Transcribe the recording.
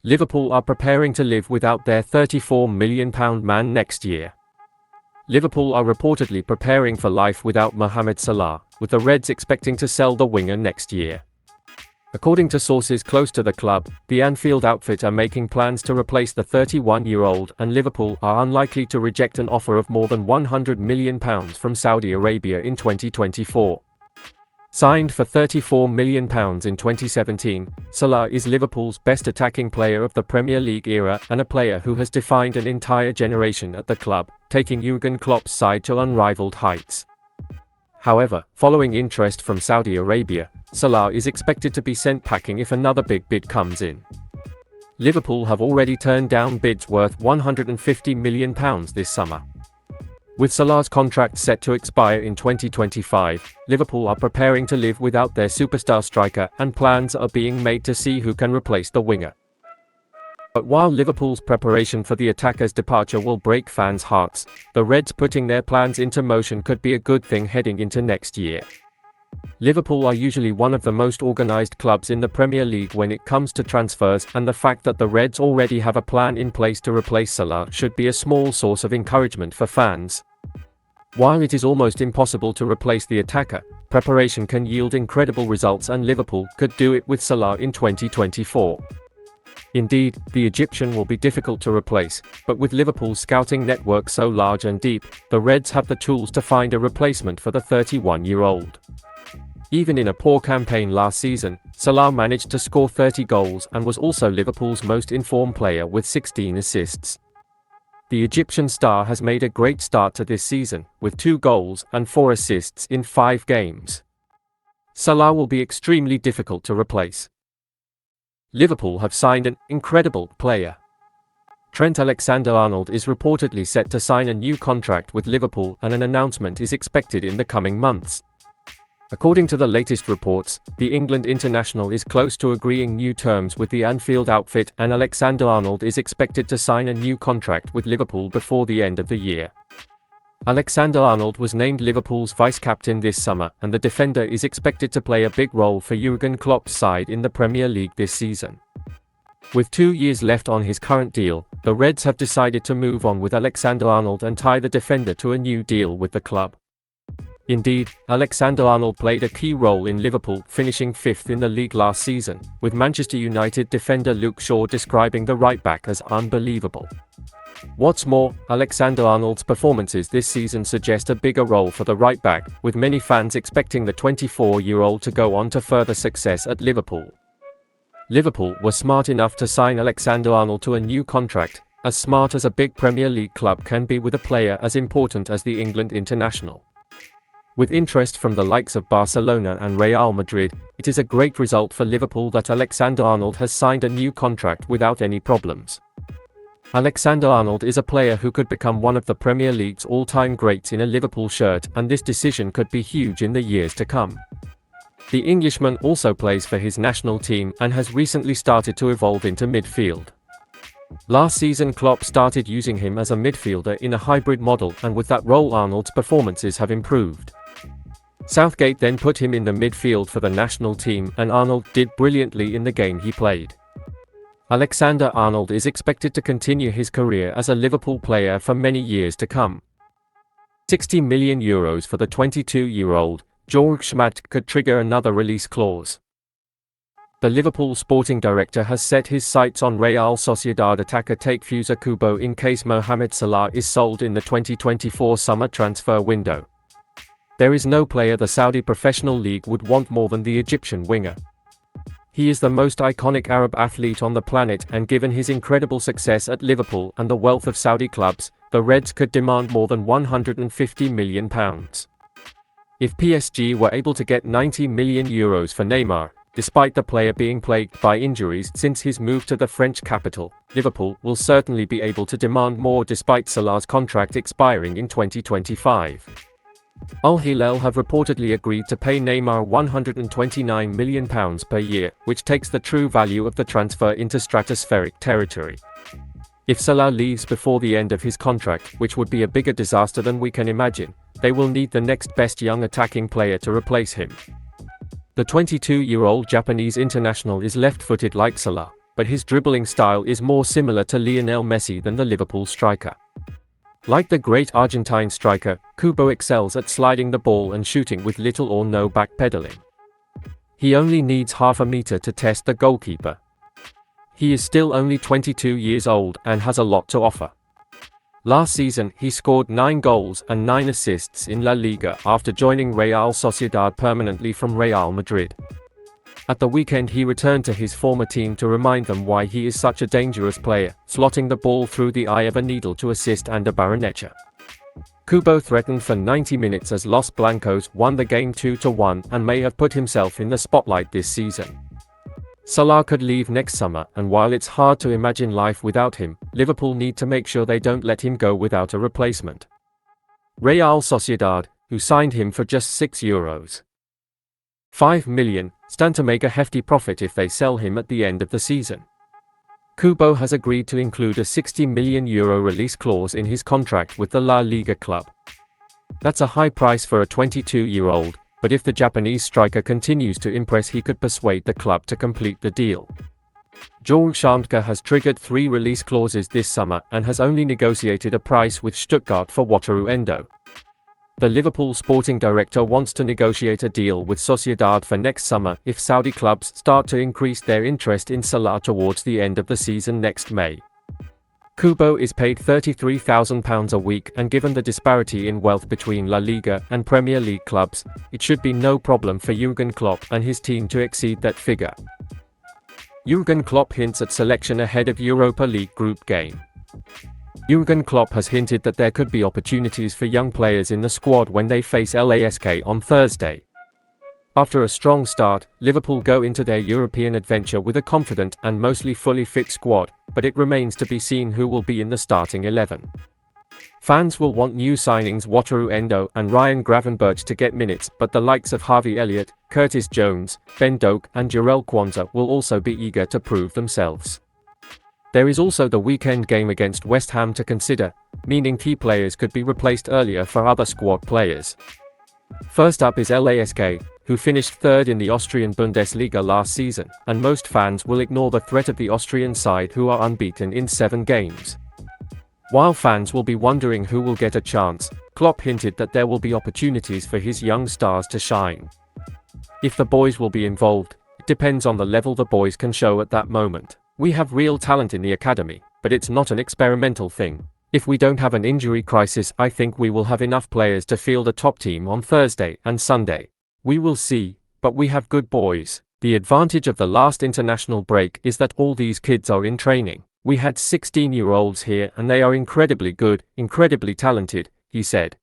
Liverpool are preparing to live without their £34 million man next year. Liverpool are reportedly preparing for life without Mohamed Salah, with the Reds expecting to sell the winger next year. According to sources close to the club, the Anfield outfit are making plans to replace the 31-year-old, and Liverpool are unlikely to reject an offer of more than £100 million from Saudi Arabia in 2024. Signed for £34 million in 2017, Salah is Liverpool's best attacking player of the Premier League era and a player who has defined an entire generation at the club, taking Jürgen Klopp's side to unrivaled heights. However, following interest from Saudi Arabia, Salah is expected to be sent packing if another big bid comes in. Liverpool have already turned down bids worth £150 million this summer. With Salah's contract set to expire in 2025, Liverpool are preparing to live without their superstar striker, and plans are being made to see who can replace the winger. But while Liverpool's preparation for the attacker's departure will break fans' hearts, the Reds putting their plans into motion could be a good thing heading into next year. Liverpool are usually one of the most organised clubs in the Premier League when it comes to transfers, and the fact that the Reds already have a plan in place to replace Salah should be a small source of encouragement for fans. While it is almost impossible to replace the attacker, preparation can yield incredible results, and Liverpool could do it with Salah in 2024. Indeed, the Egyptian will be difficult to replace, but with Liverpool's scouting network so large and deep, the Reds have the tools to find a replacement for the 31-year-old. Even in a poor campaign last season, Salah managed to score 30 goals and was also Liverpool's most informed player with 16 assists. The Egyptian star has made a great start to this season, with 2 goals and 4 assists in 5 games. Salah will be extremely difficult to replace. Liverpool have signed an incredible player. Trent Alexander-Arnold is reportedly set to sign a new contract with Liverpool, and an announcement is expected in the coming months. According to the latest reports, the England international is close to agreeing new terms with the Anfield outfit, and Alexander-Arnold is expected to sign a new contract with Liverpool before the end of the year. Alexander-Arnold was named Liverpool's vice-captain this summer, and the defender is expected to play a big role for Jürgen Klopp's side in the Premier League this season. With 2 years left on his current deal, the Reds have decided to move on with Alexander-Arnold and tie the defender to a new deal with the club. Indeed, Alexander-Arnold played a key role in Liverpool finishing 5th in the league last season, with Manchester United defender Luke Shaw describing the right-back as unbelievable. What's more, Alexander-Arnold's performances this season suggest a bigger role for the right-back, with many fans expecting the 24-year-old to go on to further success at Liverpool. Liverpool were smart enough to sign Alexander-Arnold to a new contract, as smart as a big Premier League club can be with a player as important as the England international. With interest from the likes of Barcelona and Real Madrid, it is a great result for Liverpool that Alexander-Arnold has signed a new contract without any problems. Alexander-Arnold is a player who could become one of the Premier League's all-time greats in a Liverpool shirt, and this decision could be huge in the years to come. The Englishman also plays for his national team and has recently started to evolve into midfield. Last season Klopp started using him as a midfielder in a hybrid model, and with that role Arnold's performances have improved. Southgate then put him in the midfield for the national team, and Arnold did brilliantly in the game he played. Alexander-Arnold is expected to continue his career as a Liverpool player for many years to come. €60 million for the 22-year-old, Jürgen Schmadt could trigger another release clause. The Liverpool sporting director has set his sights on Real Sociedad attacker Takefusa Kubo in case Mohamed Salah is sold in the 2024 summer transfer window. There is no player the Saudi professional league would want more than the Egyptian winger. He is the most iconic Arab athlete on the planet, and given his incredible success at Liverpool and the wealth of Saudi clubs, the Reds could demand more than £150 million. If PSG were able to get €90 million for Neymar, despite the player being plagued by injuries since his move to the French capital, Liverpool will certainly be able to demand more despite Salah's contract expiring in 2025. Al Hilal have reportedly agreed to pay Neymar £129 million per year, which takes the true value of the transfer into stratospheric territory. If Salah leaves before the end of his contract, which would be a bigger disaster than we can imagine, they will need the next best young attacking player to replace him. The 22-year-old Japanese international is left-footed like Salah, but his dribbling style is more similar to Lionel Messi than the Liverpool striker. Like the great Argentine striker, Kubo excels at sliding the ball and shooting with little or no backpedaling. He only needs half a meter to test the goalkeeper. He is still only 22 years old and has a lot to offer. Last season, he scored 9 goals and 9 assists in La Liga after joining Real Sociedad permanently from Real Madrid. At the weekend, he returned to his former team to remind them why he is such a dangerous player, slotting the ball through the eye of a needle to assist Ander Barrenetxea. Kubo threatened for 90 minutes as Los Blancos won the game 2-1 and may have put himself in the spotlight this season. Salah could leave next summer, and while it's hard to imagine life without him, Liverpool need to make sure they don't let him go without a replacement. Real Sociedad, who signed him for just €6.5 million, stand to make a hefty profit if they sell him at the end of the season. Kubo has agreed to include a €60 million release clause in his contract with the La Liga club. That's a high price for a 22-year-old, but if the Japanese striker continues to impress, he could persuade the club to complete the deal. Jürgen Schamke has triggered 3 release clauses this summer and has only negotiated a price with Stuttgart for Wataru Endo. The Liverpool sporting director wants to negotiate a deal with Sociedad for next summer if Saudi clubs start to increase their interest in Salah towards the end of the season next May. Kubo is paid £33,000 a week, and given the disparity in wealth between La Liga and Premier League clubs, it should be no problem for Jürgen Klopp and his team to exceed that figure. Jürgen Klopp hints at selection ahead of Europa League group game. Jürgen Klopp has hinted that there could be opportunities for young players in the squad when they face LASK on Thursday. After a strong start, Liverpool go into their European adventure with a confident and mostly fully fit squad, but it remains to be seen who will be in the starting 11. Fans will want new signings Wataru Endo and Ryan Gravenberch to get minutes, but the likes of Harvey Elliott, Curtis Jones, Ben Doak and Jarell Quansah will also be eager to prove themselves. There is also the weekend game against West Ham to consider, meaning key players could be replaced earlier for other squad players. First up is LASK, who finished third in the Austrian Bundesliga last season, and most fans will ignore the threat of the Austrian side, who are unbeaten in 7 games. While fans will be wondering who will get a chance, Klopp hinted that there will be opportunities for his young stars to shine. If the boys will be involved, it depends on the level the boys can show at that moment. We have real talent in the academy, but it's not an experimental thing. If we don't have an injury crisis, I think we will have enough players to field a top team on Thursday and Sunday. We will see, but we have good boys. The advantage of the last international break is that all these kids are in training. We had 16-year-olds here and they are incredibly good, incredibly talented, he said.